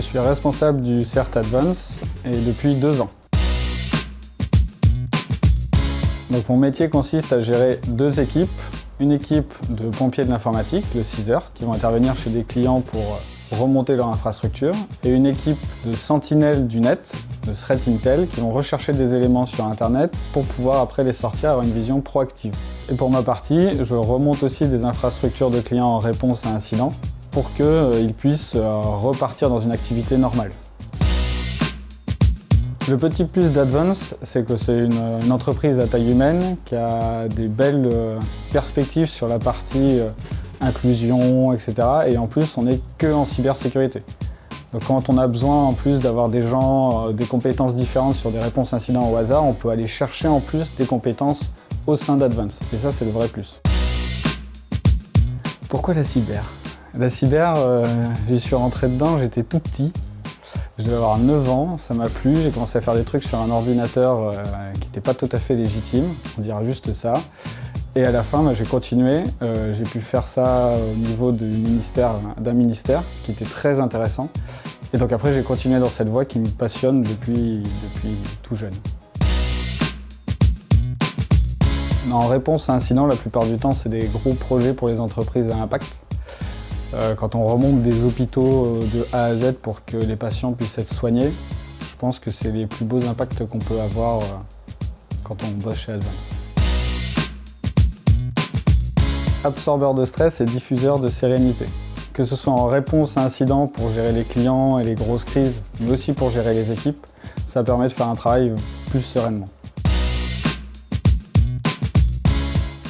suis responsable du CERT Advance et depuis 2 ans. Donc mon métier consiste à gérer 2 équipes. Une équipe de pompiers de l'informatique, le 6 qui vont intervenir chez des clients pour remonter leur infrastructure, et une équipe de sentinelles du net, de threat intel, qui vont rechercher des éléments sur Internet pour pouvoir après les sortir, avoir une vision proactive. Et pour ma partie, je remonte aussi des infrastructures de clients en réponse à incidents pour qu'ils puissent repartir dans une activité normale. Le petit plus d'Advance, c'est que c'est une entreprise à taille humaine qui a des belles perspectives sur la partie inclusion, etc. Et en plus, on n'est que en cybersécurité. Donc quand on a besoin en plus d'avoir des gens, des compétences différentes sur des réponses incidents au hasard, on peut aller chercher en plus des compétences au sein d'Advance. Et ça, c'est le vrai plus. Pourquoi la cyber? La cyber, j'y suis rentré dedans, j'étais tout petit. Je devais avoir 9 ans, ça m'a plu, j'ai commencé à faire des trucs sur un ordinateur qui n'était pas tout à fait légitime, on dira juste ça. Et à la fin, j'ai continué, j'ai pu faire ça au niveau d'un ministère, ce qui était très intéressant. Et donc après, j'ai continué dans cette voie qui me passionne depuis tout jeune. En réponse à incident, la plupart du temps, c'est des gros projets pour les entreprises à impact. Quand on remonte des hôpitaux de A à Z pour que les patients puissent être soignés, je pense que c'est les plus beaux impacts qu'on peut avoir quand on bosse chez Advance. Absorbeur de stress et diffuseur de sérénité. Que ce soit en réponse à incident pour gérer les clients et les grosses crises, mais aussi pour gérer les équipes, ça permet de faire un travail plus sereinement.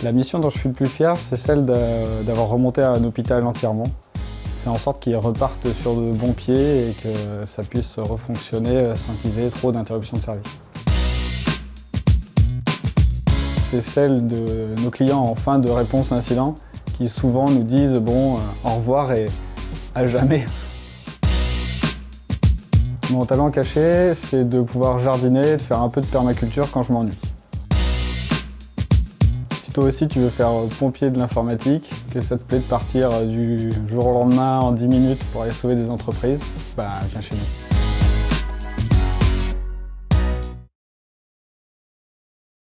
La mission dont je suis le plus fier, c'est celle d'avoir remonté un hôpital entièrement, fait en sorte qu'il reparte sur de bons pieds et que ça puisse refonctionner sans qu'ils aient trop d'interruptions de service. C'est celle de nos clients en fin de réponse à incident qui souvent nous disent bon, au revoir et à jamais. Mon talent caché, c'est de pouvoir jardiner, de faire un peu de permaculture quand je m'ennuie. Si toi aussi tu veux faire pompier de l'informatique, que ça te plaît de partir du jour au lendemain en 10 minutes pour aller sauver des entreprises, viens chez nous.